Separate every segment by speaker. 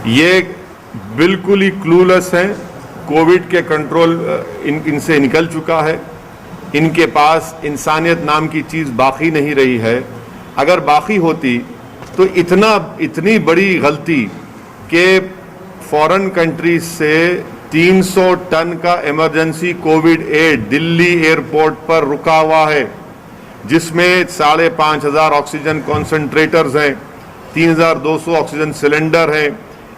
Speaker 1: ये बिल्कुल ही क्लूलेस हैं। कोविड के कंट्रोल इनसे निकल चुका है। इनके पास इंसानियत नाम की चीज़ बाकी नहीं रही है। अगर बाकी होती तो इतनी बड़ी गलती कि फॉरेन कंट्रीज से 300 टन का emergency Covid aid Delhi airport पर रुका हुआ है, जिसमें 5,500 ऑक्सीजन कॉन्सेंट्रेटर्स हैं, 3,200 ऑक्सीजन सिलेंडर हैं,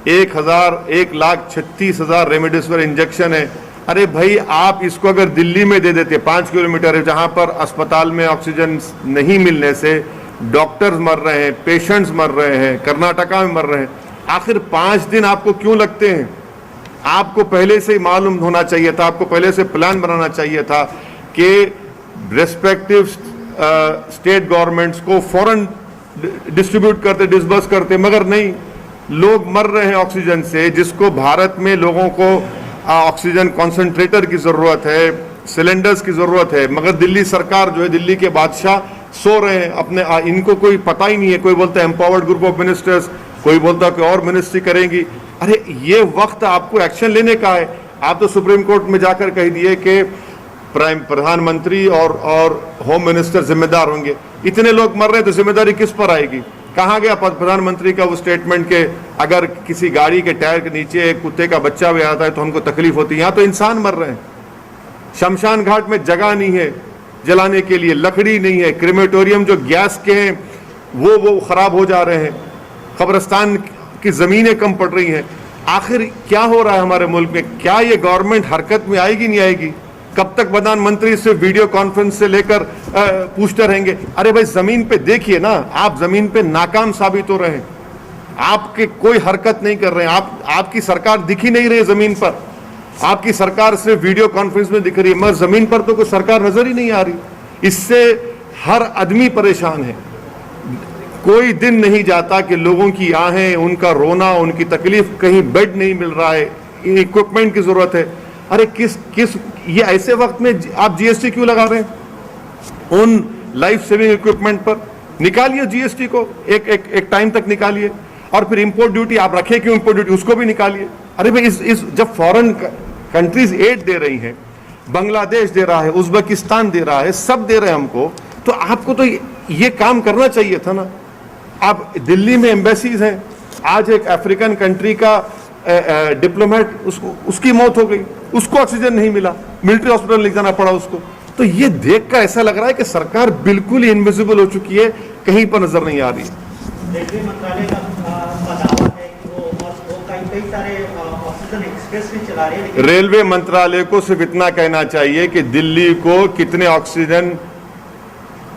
Speaker 1: 1,36,000 रेमडेसिविर इंजेक्शन है। अरे भाई, आप इसको अगर दिल्ली में दे देते, 5 किलोमीटर है जहां पर अस्पताल में ऑक्सीजन नहीं मिलने से डॉक्टर्स मर रहे हैं, पेशेंट्स मर रहे हैं, कर्नाटका में मर रहे हैं, आखिर 5 दिन आपको क्यों लगते हैं? आपको पहले से ही मालूम होना चाहिए था, आपको पहले से प्लान बनाना चाहिए था कि रेस्पेक्टिव स्टेट गवर्नमेंट्स को फौरन डिस्ट्रीब्यूट करते, डिसबर्स करते, मगर नहीं। लोग मर रहे हैं ऑक्सीजन से, जिसको भारत में लोगों को ऑक्सीजन कॉन्सेंट्रेटर की ज़रूरत है, सिलेंडर्स की ज़रूरत है, मगर दिल्ली सरकार जो है, दिल्ली के बादशाह सो रहे हैं अपने, इनको कोई पता ही नहीं है। कोई बोलता है एम्पावर्ड ग्रुप ऑफ मिनिस्टर्स, कोई बोलता है कि और मिनिस्ट्री करेंगी। अरे ये वक्त आपको एक्शन लेने का है। आप तो सुप्रीम कोर्ट में जाकर कह दिए कि प्रधानमंत्री और होम मिनिस्टर जिम्मेदार होंगे। इतने लोग मर रहे हैं तो जिम्मेदारी किस पर आएगी? कहाँ गया प्रधानमंत्री का वो स्टेटमेंट के अगर किसी गाड़ी के टायर के नीचे एक कुत्ते का बच्चा भी आता है तो हमको तकलीफ होती है? यहाँ तो इंसान मर रहे हैं। शमशान घाट में जगह नहीं है जलाने के लिए, लकड़ी नहीं है, क्रेमेटोरियम जो गैस के हैं वो खराब हो जा रहे हैं, कब्रिस्तान की ज़मीनें कम पड़ रही हैं। आखिर क्या हो रहा है हमारे मुल्क में? क्या ये गवर्नमेंट हरकत में आएगी, नहीं आएगी? कब तक प्रधानमंत्री से वीडियो कॉन्फ्रेंस से लेकर पूछते रहेंगे? अरे भाई, जमीन पे देखिए ना, आप जमीन पे नाकाम साबित हो रहे हैं। आपके कोई हरकत नहीं कर रहे हैं। आपकी सरकार दिख ही नहीं रही है जमीन पर। आपकी सरकार सिर्फ वीडियो कॉन्फ्रेंस में दिख रही है, मगर जमीन पर तो कोई सरकार नजर ही नहीं आ रही। इससे हर आदमी परेशान है। कोई दिन नहीं जाता कि लोगों की आहें, उनका रोना, उनकी तकलीफ, कहीं बेड नहीं मिल रहा है, इक्विपमेंट की जरूरत है। अरे किस ये ऐसे वक्त में आप जीएसटी क्यों लगा रहे हैं उन लाइफ सेविंग इक्विपमेंट पर? निकालिए जीएसटी को, एक टाइम तक निकालिए। और फिर इंपोर्ट ड्यूटी आप रखे क्यों? इंपोर्ट ड्यूटी उसको भी निकालिए। अरे भाई, इस जब फॉरेन कंट्रीज एड दे रही हैं, बांग्लादेश दे रहा है, उज्बेकिस्तान दे रहा है, सब दे रहे हैं हमको, तो आपको तो ये काम करना चाहिए था ना। आप दिल्ली में एम्बेसीज हैं, आज एक अफ्रीकन कंट्री का डिप्लोमेट, उसकी मौत हो गई, उसको ऑक्सीजन नहीं मिला, मिलिट्री हॉस्पिटल ले जाना पड़ा उसको। तो ये देखकर ऐसा लग रहा है कि सरकार बिल्कुल ही इनविजिबल हो चुकी है, कहीं पर नजर नहीं आ रही है।
Speaker 2: रेलवे मंत्रालय का दावा है कि वो कई सारे ऑक्सीजन एक्सप्रेस भी चला रही है।
Speaker 1: रेलवे मंत्रालय को सिर्फ इतना कहना चाहिए कि दिल्ली को कितने ऑक्सीजन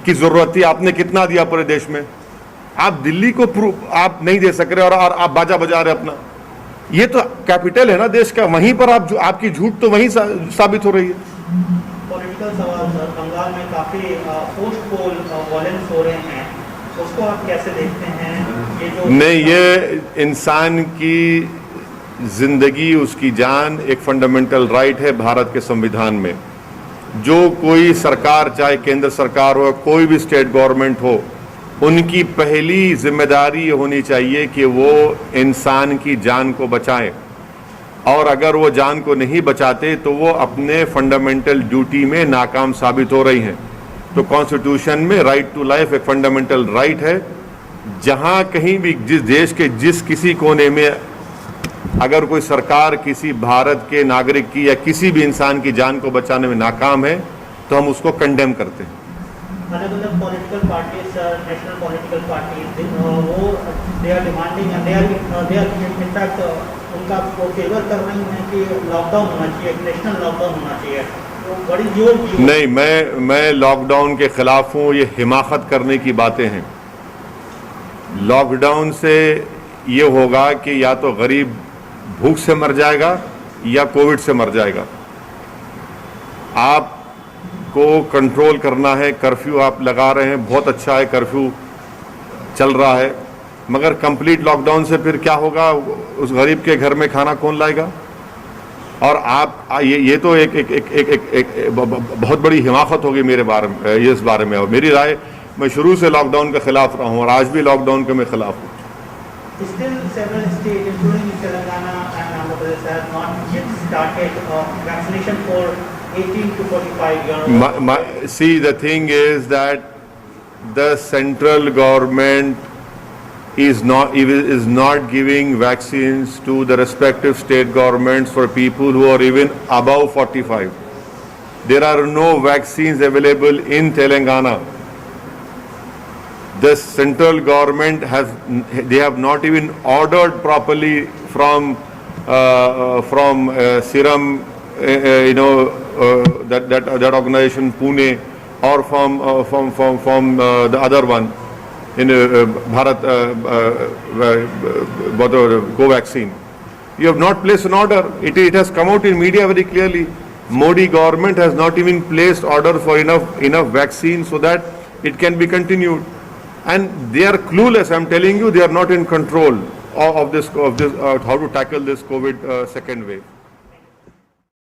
Speaker 1: की जरूरत थी, आपने कितना दिया पूरे देश में? आप दिल्ली को आप नहीं दे सक रहे और आप बाजा बजा रहे अपना। ये तो कैपिटल है ना देश का, वहीं पर आपकी झूठ तो वहीं साबित हो रही है।
Speaker 2: पॉलिटिकल सवाल सर, बंगाल में काफी पोस्ट पोल वॉयलेंस हो रहे हैं, उसको आप कैसे देखते हैं? ये जो
Speaker 1: नहीं, ये इंसान की जिंदगी, उसकी जान एक फंडामेंटल राइट है भारत के संविधान में। जो कोई सरकार, चाहे केंद्र सरकार हो, कोई भी स्टेट गवर्नमेंट हो, उनकी पहली जिम्मेदारी होनी चाहिए कि वो इंसान की जान को बचाएं। और अगर वो जान को नहीं बचाते तो वो अपने फंडामेंटल ड्यूटी में नाकाम साबित हो रही हैं। तो कॉन्स्टिट्यूशन में राइट टू लाइफ एक फंडामेंटल राइट है। जहां कहीं भी जिस देश के जिस किसी कोने में अगर कोई सरकार किसी भारत के नागरिक की या किसी भी इंसान की जान को बचाने में नाकाम है तो हम उसको कंडेम करते हैं।
Speaker 2: अलग अलग political parties, national political parties, वो they are demanding and they are in fact उनका वो फेवर कर रही हैं कि लॉकडाउन होना चाहिए, नेशनल लॉकडाउन होना चाहिए। तो बड़ी जोर नहीं,
Speaker 1: मैं लॉकडाउन के खिलाफ हूँ। ये हिमाकत करने की बातें हैं। लॉकडाउन से ये होगा कि या तो गरीब भूख से मर जाएगा या कोविड से मर जाएगा। आप को कंट्रोल करना है। कर्फ्यू आप लगा रहे हैं, बहुत अच्छा है, कर्फ्यू चल रहा है, मगर कंप्लीट लॉकडाउन से फिर क्या होगा? उस गरीब के घर में खाना कौन लाएगा? और आप ये तो एक बहुत बड़ी हिमाकत होगी मेरे बारे में, इस बारे में। और मेरी राय, मैं शुरू से लॉकडाउन के खिलाफ रहा हूँ और आज भी लॉकडाउन के मैं खिलाफ हूँ।
Speaker 2: Still, several states, including Telangana and Andhra Pradesh, have not yet started vaccination for 18 to 45-year-olds.
Speaker 1: See, the thing is that the central government is not giving vaccines to the respective state governments for people who are even above 45. There are no vaccines available in Telangana. The central government they have not even ordered properly from Serum, that organization Pune, or from the other one in Bharat Covaxin. You have not placed an order. It has come out in media very clearly. Modi government has not even placed order for enough vaccine so that it can be continued. And they are clueless. I'm telling you, they are not in control of this how to tackle this COVID second wave.